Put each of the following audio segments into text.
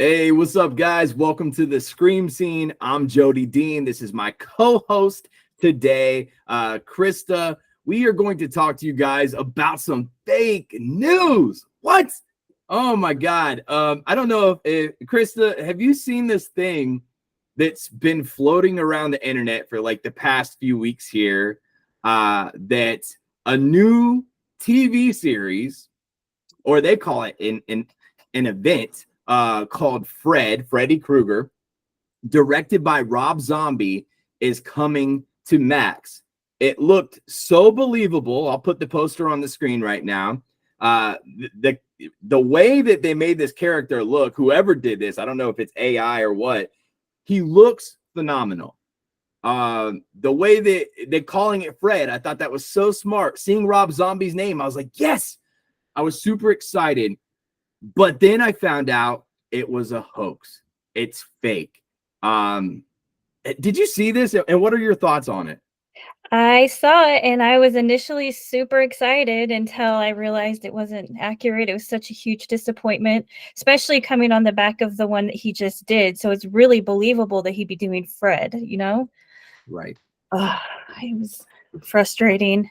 Hey, what's up, guys? Welcome to the Scream Scene. I'm Jody Dean. This is my co-host today, Krista. We are going to talk to you guys about some fake news. What? Oh my God. I don't know if Krista, have you seen this thing that's been floating around the internet for like the past few weeks here? That a new TV series, or they call it an event called Freddy Krueger, directed by Rob Zombie, is coming to Max. It looked so believable. I'll put the poster on the screen right now. The way that they made this character look, whoever did this, I don't know if it's AI or what, he looks phenomenal. The way that they're calling it Fred, I thought that was so smart. Seeing Rob Zombie's name, I was like, yes, I was super excited. But then I found out it was a hoax. It's fake. Did you see this? And what are your thoughts on it? I saw it and I was initially super excited until I realized it wasn't accurate. It was such a huge disappointment, especially coming on the back of the one that he just did. So it's really believable that he'd be doing Fred, you know? Right. It was frustrating.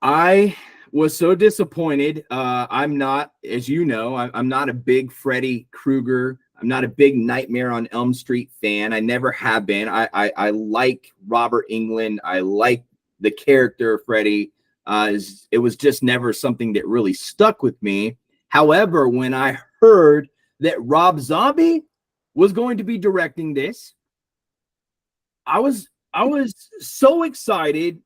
I was so disappointed. I'm not, as you know, I'm not a big Freddy Krueger. I'm not a big Nightmare on Elm Street fan. I never have been. I like Robert Englund. I like the character of Freddy. It was just never something that really stuck with me. However, when I heard that Rob Zombie was going to be directing this, I was so excited.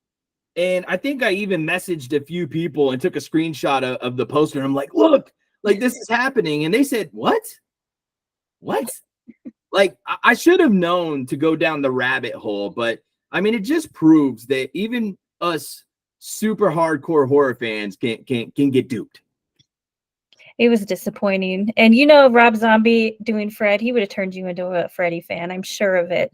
And I think I even messaged a few people and took a screenshot of the poster. And I'm like, look, like this is happening. And they said, what? What? Like, I should have known to go down the rabbit hole. But I mean, it just proves that even us super hardcore horror fans can get duped. It was disappointing. And you know, Rob Zombie doing Fred, he would have turned you into a Freddy fan. I'm sure of it.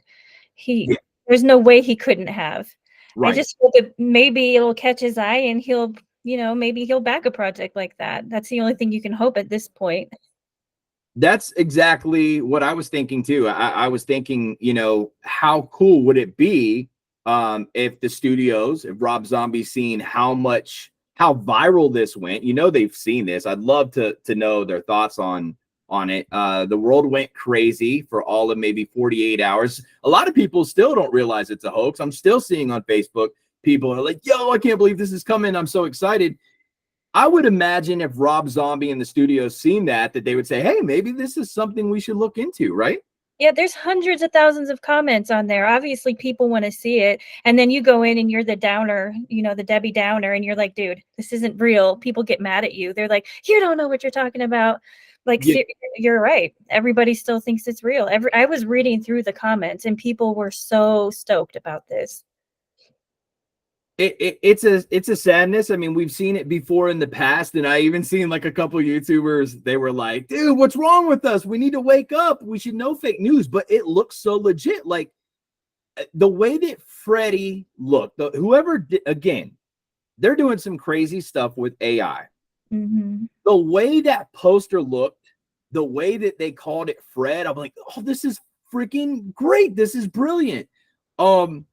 Yeah, There's no way he couldn't have. I right. just hope that maybe it'll catch his eye and he'll, maybe he'll back a project like that. That's the only thing you can hope at this point. That's exactly what I was thinking too. I was thinking, how cool would it be if the studios, if Rob Zombie's seen how viral this went. They've seen this. I'd love to know their thoughts on it. The world went crazy for all of maybe 48 hours. A lot of people still don't realize it's a hoax. I'm still seeing on Facebook people are like, yo, I can't believe this is coming. I'm so excited. I would imagine if Rob Zombie and the studio seen that they would say, hey, maybe this is something we should look into, right? Yeah, there's hundreds of thousands of comments on there. Obviously, people want to see it. And then you go in and you're the downer, the Debbie Downer, and you're like, dude, this isn't real. People get mad at you. They're like, you don't know what you're talking about. Like, Yeah. you're right. Everybody still thinks it's real. I was reading through the comments and people were so stoked about this. It's a sadness. I mean, we've seen it before in the past, and I even seen like a couple YouTubers. They were like, "Dude, what's wrong with us? We need to wake up. We should know fake news." But it looks so legit. Like the way that Freddy looked. Whoever did, again, they're doing some crazy stuff with AI. Mm-hmm. The way that poster looked, the way that they called it Fred, I'm like, "Oh, this is freaking great. This is brilliant." Um.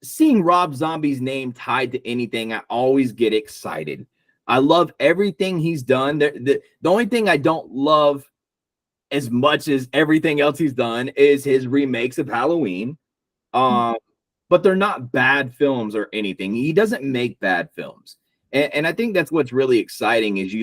Seeing Rob Zombie's name tied to anything, I always get excited. I love everything he's done. The only thing I don't love as much as everything else he's done is his remakes of Halloween. But they're not bad films or anything. He doesn't make bad films. And I think that's what's really exciting is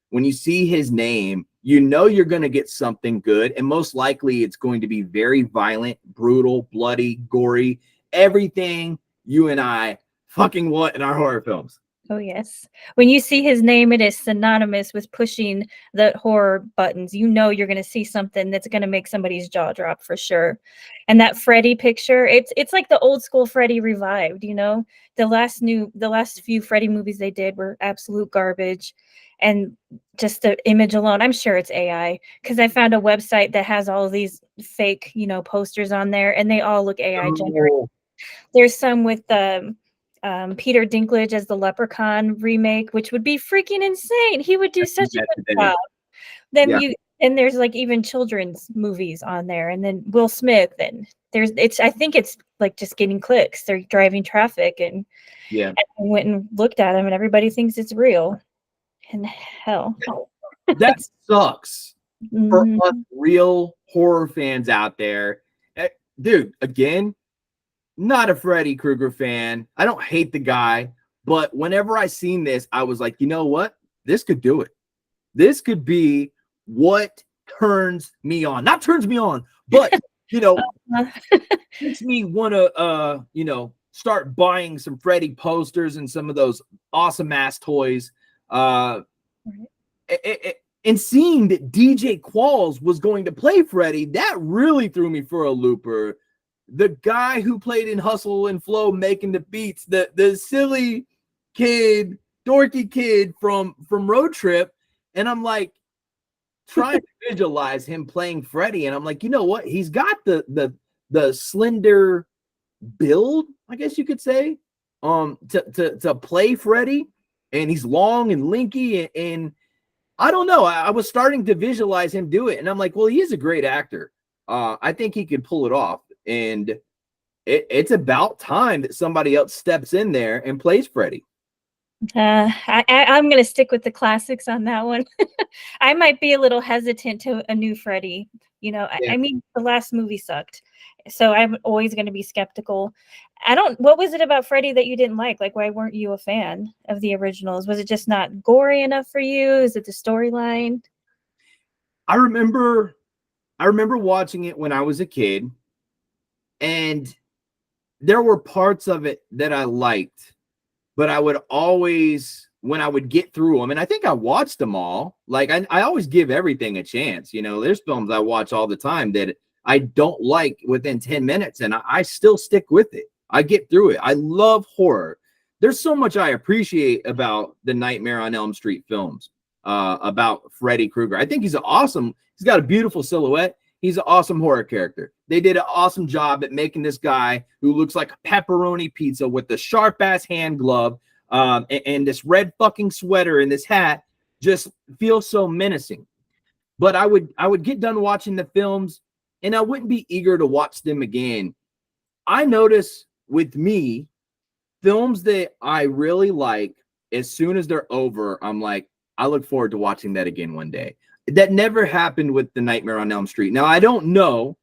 when you see his name, you're going to get something good. And most likely it's going to be very violent, brutal, bloody, gory, everything you and I fucking want in our horror films. Oh, yes. When you see his name, it is synonymous with pushing the horror buttons. You're going to see something that's going to make somebody's jaw drop for sure. And that Freddy picture, it's like the old school Freddy revived, The last few Freddy movies they did were absolute garbage. And just the image alone, I'm sure it's AI because I found a website that has all of these fake, posters on there and they all look AI generated. There's some with Peter Dinklage as the Leprechaun remake, which would be freaking insane. He would do such a good job. Then Yeah. And there's like even children's movies on there, and then Will Smith, and I think it's like just getting clicks. They're driving traffic, and Yeah. I went and looked at them, and everybody thinks it's real. And hell. That sucks for Mhm. us real horror fans out there. Dude, again, not a Freddy Krueger fan. I don't hate the guy, but whenever I seen this, I was like, you know what? This could do it. This could be what turns me on. Not turns me on, but makes me want to start buying some Freddy posters and some of those awesome ass toys. And seeing that DJ Qualls was going to play Freddy, that really threw me for a looper. The guy who played in Hustle and Flow making the beats, the silly kid, dorky kid from Road Trip, and I'm like trying to visualize him playing Freddy, and I'm like, you know what? He's got the slender build, I guess you could say, to play Freddy, and he's long and linky, and I don't know. I was starting to visualize him do it, and I'm like, well, he is a great actor. I think he could pull it off, and it's about time that somebody else steps in there and plays Freddy. I'm going to stick with the classics on that one. I might be a little hesitant to a new Freddy. I mean, the last movie sucked, so I'm always going to be skeptical. What was it about Freddy that you didn't like? Like, why weren't you a fan of the originals? Was it just not gory enough for you? Is it the storyline? I remember watching it when I was a kid, and there were parts of it that I liked, but I would always, when I would get through them, and I think I watched them all, like I always give everything a chance. There's films I watch all the time that I don't like within 10 minutes, and I still stick with it. I get through it. I love horror. There's so much I appreciate about the Nightmare on Elm Street films, about Freddy Krueger. I think he's got a beautiful silhouette. He's an awesome horror character. They did an awesome job at making this guy who looks like a pepperoni pizza with the sharp ass hand glove, and this red fucking sweater and this hat just feel so menacing. But I would get done watching the films, and I wouldn't be eager to watch them again. I notice with me, films that I really like, as soon as they're over, I'm like, I look forward to watching that again one day. That never happened with the Nightmare on Elm Street. Now, I don't know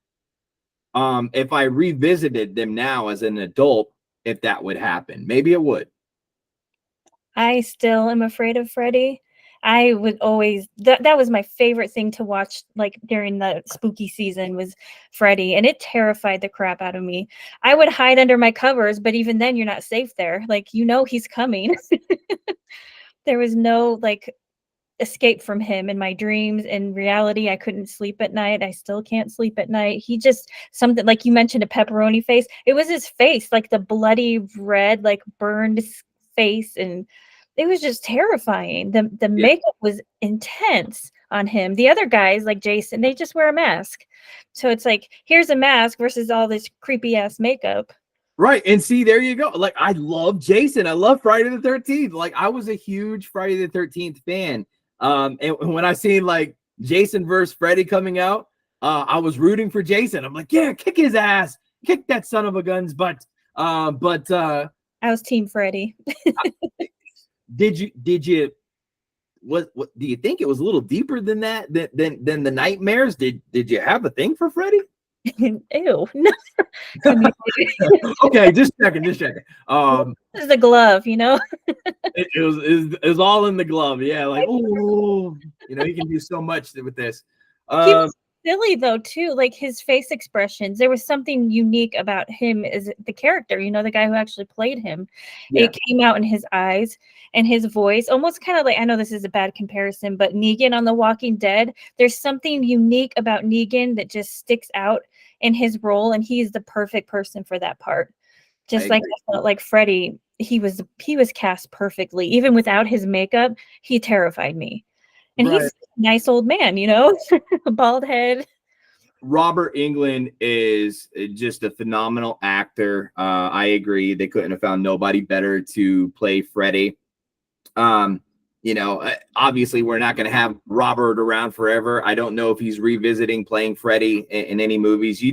if I revisited them now as an adult, if that would happen. Maybe it would. I still am afraid of Freddy. I would always that was my favorite thing to watch, like during the spooky season, was Freddy, and it terrified the crap out of me. I would hide under my covers, but even then you're not safe there. Like, he's coming. There was no like escape from him in my dreams. In reality, I couldn't sleep at night. I still can't sleep at night. He just, something like you mentioned, a pepperoni face. It was his face, like the bloody red, like burned face, and it was just terrifying. The makeup was intense on him. The other guys like Jason, they just wear a mask. So it's like, here's a mask versus all this creepy ass makeup. Right. And see, there you go. Like, I love Jason. I love Friday the 13th. Like, I was a huge Friday the 13th fan. And when I seen like Jason versus Freddy coming out, I was rooting for Jason. I'm like, yeah, kick his ass, kick that son of a gun's butt. I was Team Freddy. Did you what do you think it was a little deeper than that, than the nightmares? Did you have a thing for Freddy? Ew. Okay, just checking. This is the glove, it was all in the glove. Yeah, like, oh, he can do so much with this. He was silly though too, like his face expressions. There was something unique about him as the character, the guy who actually played him. Yeah. It came out in his eyes and his voice, almost kind of like, I know this is a bad comparison, but Negan on The Walking Dead. There's something unique about Negan that just sticks out in his role, and he is the perfect person for that part. Just like I felt like Freddy, he was cast perfectly. Even without his makeup, he terrified me. And he's a nice old man, a bald head. Robert Englund is just a phenomenal actor. I agree. They couldn't have found nobody better to play Freddy. Obviously we're not going to have Robert around forever. I don't know if he's revisiting playing Freddy in any movies.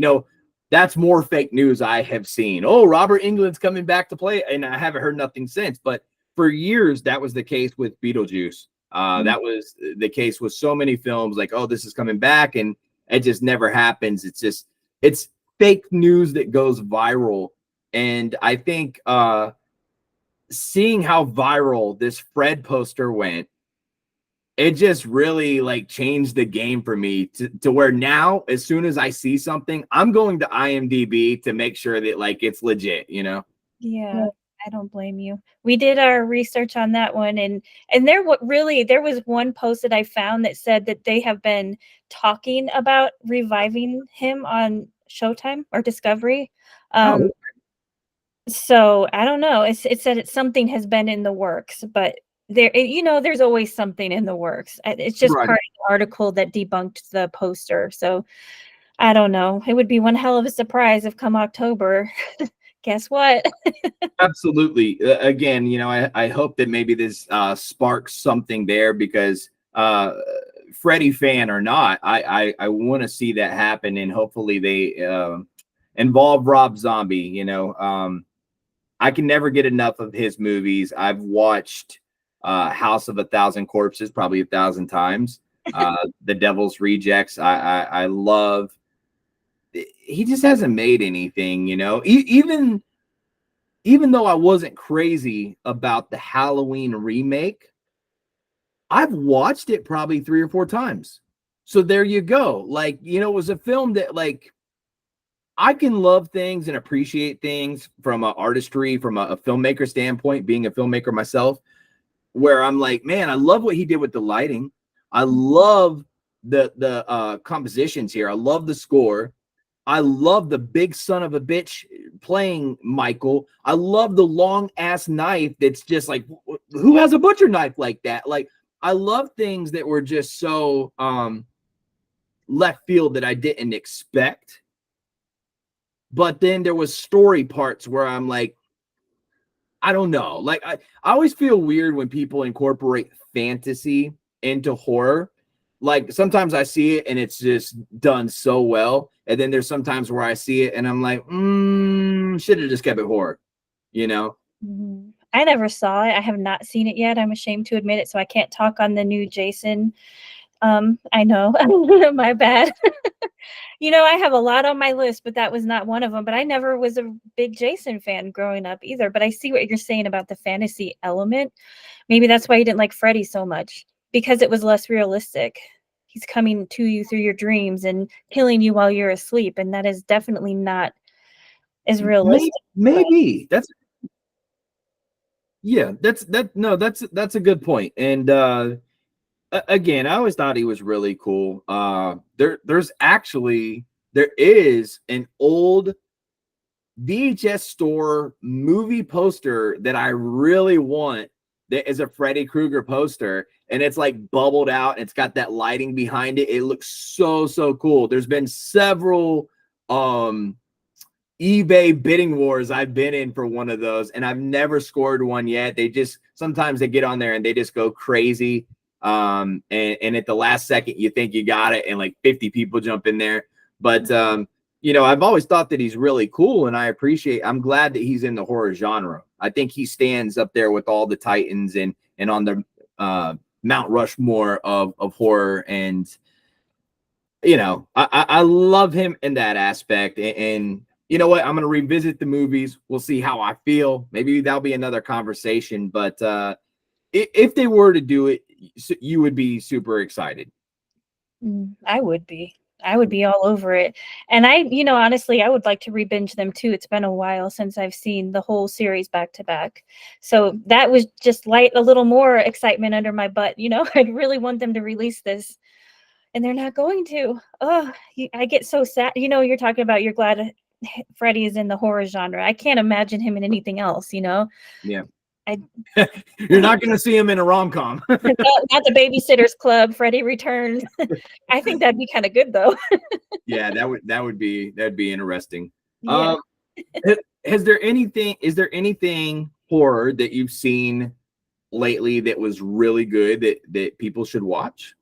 That's more fake news I have seen. Oh, Robert Englund's coming back to play, and I haven't heard nothing since. But for years, that was the case with Beetlejuice. That was the case with so many films. Like, oh, this is coming back, and it just never happens. It's fake news that goes viral, and I think seeing how viral this Fred poster went, it just really like changed the game for me to where now, as soon as I see something, I'm going to IMDb to make sure that like it's legit, Yeah, I don't blame you. We did our research on that one, and there was one post that I found that said that they have been talking about reviving him on Showtime or Discovery. So I don't know. It said something has been in the works, but there's always something in the works. It's just right. part of the article that debunked the poster. So I don't know. It would be one hell of a surprise if come October, guess what? Absolutely. Again, I hope that maybe this sparks something there, because Freddie fan or not, I want to see that happen, and hopefully they involve Rob Zombie. I can never get enough of his movies. I've watched House of a Thousand Corpses probably 1,000 times. The Devil's Rejects. I love. He just hasn't made anything, even though I wasn't crazy about the Halloween remake, I've watched it probably 3 or 4 times. So there you go. Like, it was a film that like I can love things and appreciate things from an artistry, from a filmmaker standpoint, being a filmmaker myself, where I'm like, man, I love what he did with the lighting. I love the compositions here. I love the score. I love the big son of a bitch playing Michael. I love the long ass knife that's just like, who has a butcher knife like that? Like, I love things that were just so left field that I didn't expect. But then there was story parts where I'm like, I don't know. Like, I always feel weird when people incorporate fantasy into horror. Like, sometimes I see it and it's just done so well. And then there's sometimes where I see it and I'm like, should have just kept it horror, I never saw it. I have not seen it yet. I'm ashamed to admit it, so I can't talk on the new Jason. I know. My bad. I have a lot on my list, but that was not one of them. But I never was a big Jason fan growing up either. But I see what you're saying about the fantasy element. Maybe that's why you didn't like Freddy so much, because it was less realistic. He's coming to you through your dreams and killing you while you're asleep, and that is definitely not as realistic. Maybe that's that's a good point. And again, I always thought he was really cool. There is an old VHS store movie poster that I really want, that is a Freddy Krueger poster, and it's like bubbled out and it's got that lighting behind it. It looks so cool. There's been several eBay bidding wars I've been in for one of those, and I've never scored one yet. Sometimes they get on there and they just go crazy. And at the last second you think you got it, and like 50 people jump in there. But I've always thought that he's really cool, and I'm glad that he's in the horror genre. I think he stands up there with all the titans and on the Mount Rushmore of horror. And I love him in that aspect. And you know what? I'm going to revisit the movies. We'll see how I feel. Maybe that'll be another conversation. But if they were to do it, you would be super excited. I would be. I would be all over it. And honestly, I would like to re-binge them too. It's been a while since I've seen the whole series back to back. So that was just light a little more excitement under my butt. I'd really want them to release this, and they're not going to. Oh, I get so sad. You're talking about you're glad Freddy is in the horror genre. I can't imagine him in anything else. Yeah. I You're not going to see him in a rom-com. not the Babysitter's Club, Freddy Returns. I think that'd be kind of good though. Yeah, that'd be interesting. Yeah. Is there anything horror that you've seen lately that was really good that people should watch?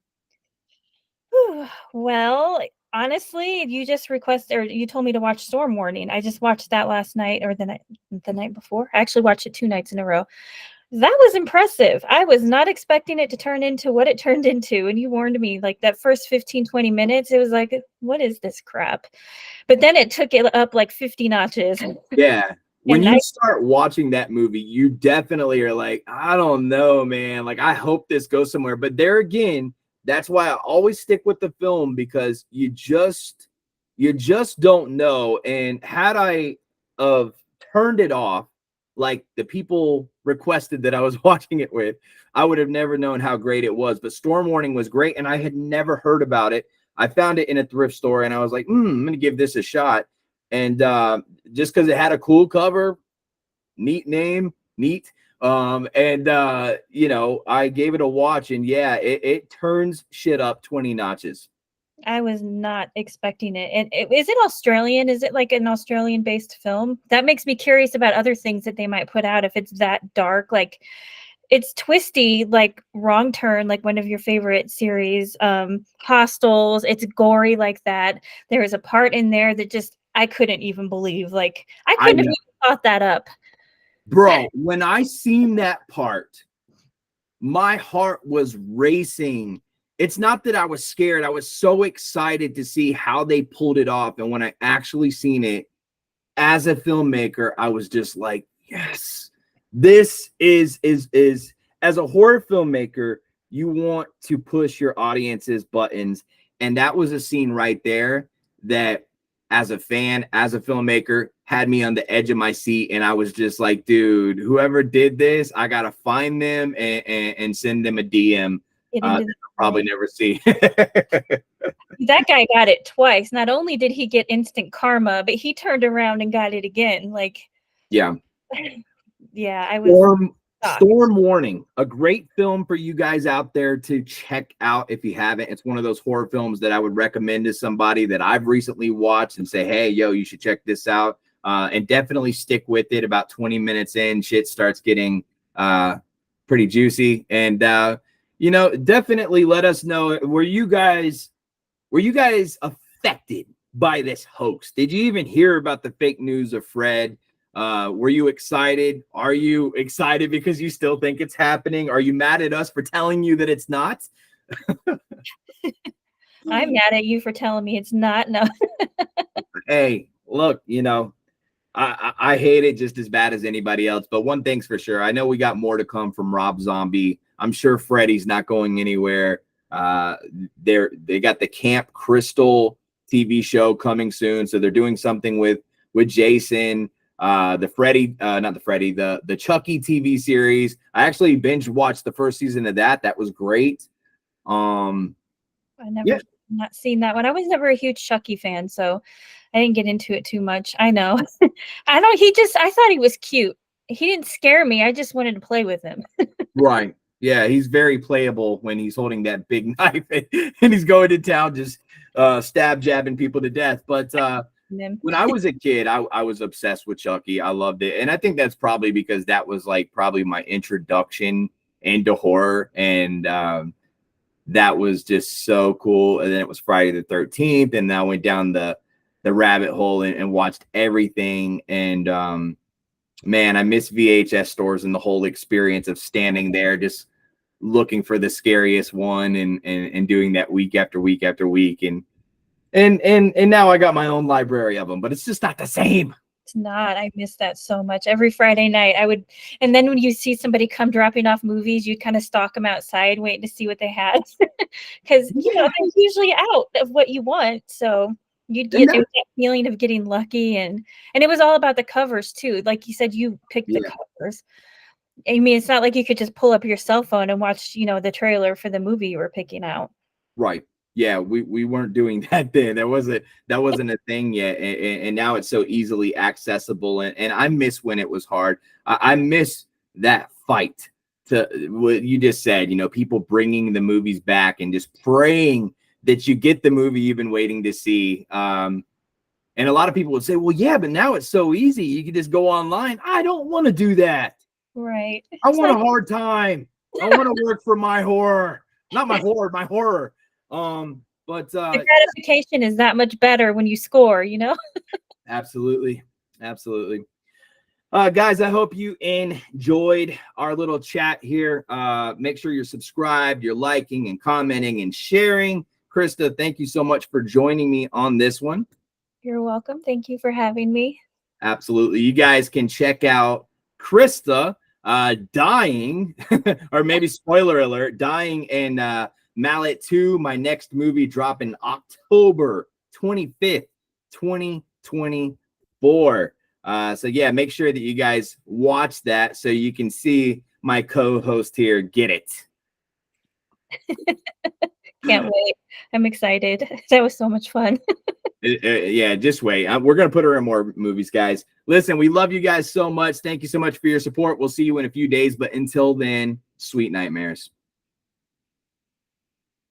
Well, honestly, you just requested or you told me to watch Storm Warning. I just watched that last night or the night before. I actually watched it 2 nights in a row. That was impressive. I was not expecting it to turn into what it turned into, and you warned me, like, that first 15, 20 minutes, it was like, "What is this crap?" But then it took it up, like, 50 notches, Yeah. When and you I start watching that movie, you definitely are like, I don't know, man. Like, I hope this goes somewhere. But there again, that's why I always stick with the film, because you just don't know. And had I of turned it off like the people requested that I was watching it with, I would have never known how great it was. But Storm Warning was great, and I had never heard about it. I found it in a thrift store, and I was like, I'm gonna give this a shot. And just because it had a cool cover, neat name, neat. And I gave it a watch, and yeah, it turns shit up 20 notches. I was not expecting it, and is it Australian? Is it, like, an Australian-based film? That makes me curious about other things that they might put out if it's that dark, like, it's twisty, like Wrong Turn, like one of your favorite series, Hostels, it's gory like that. There is a part in there that just I couldn't even believe, like, I I couldn't have know, even thought that up. bro. When I seen that part, my heart was racing. It's not that I was scared. I was so excited to see how they pulled it off. And when I actually seen it as a filmmaker, I was just like, yes, this is as a horror filmmaker, you want to push your audience's buttons. And that was a scene right there that, as a fan, as a filmmaker, had me on the edge of my seat. And I was just like, dude, whoever did this, I gotta find them and send them a DM Get that into the they'll probably feeling. never see. That guy got it twice. Not only did he get instant karma, but he turned around and got it again, like, Yeah. yeah, I was shocked. Storm Warning, a great film for you guys out there to check out if you haven't. It's one of those horror films that I would recommend to somebody that I've recently watched and say, hey, yo, you should check this out. And definitely stick with it. About 20 minutes in, shit starts getting pretty juicy. And definitely let us know, were you guys affected by this hoax? Did you even hear about the fake news of Fred? Were you excited? Are you excited because you still think it's happening? Are you mad at us for telling you that it's not? I'm mad at you for telling me it's not. No. Hey, look, I hate it just as bad as anybody else. But one thing's for sure, I know we got more to come from Rob Zombie. I'm sure Freddy's not going anywhere. They got the Camp Crystal TV show coming soon, so they're doing something with Jason. The Freddy, not the Freddy, the Chucky TV series. I actually binge watched the first season of that. That was great. I never Yeah, not seen that one. I was never a huge Chucky fan, so I didn't get into it too much. I know. I know I thought he was cute. He didn't scare me. I just wanted to play with him. right. Yeah, he's very playable when he's holding that big knife and he's going to town just stab jabbing people to death. But when I was a kid, I was obsessed with Chucky. I loved it. And I think that's probably because that was like probably my introduction into horror. And that was just so cool. And then it was Friday the 13th. And I went down the rabbit hole and watched everything. And man, I miss VHS stores and the whole experience of standing there just looking for the scariest one and doing that week after week after week. And now I got my own library of them, but it's just not the same. It's not. I miss that so much. Every Friday night, I would, and then when you see somebody come dropping off movies, you kind of stalk them outside, waiting to see what they had, because Yeah. they're usually out of what you want. So you'd And get it was that feeling of getting lucky, and it was all about the covers too. Like you said, you picked the yeah, covers. I mean, it's not like you could just pull up your cell phone and watch, the trailer for the movie you were picking out. right. Yeah, we weren't doing that then. That wasn't a thing yet. And now it's so easily accessible. And I miss when it was hard. I miss that fight to what you just said, people bringing the movies back and just praying that you get the movie you've been waiting to see. And a lot of people would say, well, yeah, but now it's so easy. You can just go online. I don't want to do that. Right. I It's want a like hard time. I want to work for my horror, not my horror, my horror. But the gratification is that much better when you score, you know? absolutely, absolutely. Guys, I hope you enjoyed our little chat here. Make sure you're subscribed, you're liking and commenting and sharing. Krista, thank you so much for joining me on this one. You're welcome. Thank you for having me. Absolutely. You guys can check out Krista dying, or maybe spoiler alert, dying in Mallet 2, my next movie dropping October 25th, 2024. So yeah, make sure that you guys watch that so you can see my co-host here get it. Can't wait. I'm excited. That was so much fun. Yeah, just wait. We're going to put her in more movies, guys. Listen, we love you guys so much. Thank you so much for your support. We'll see you in a few days. But until then, sweet nightmares.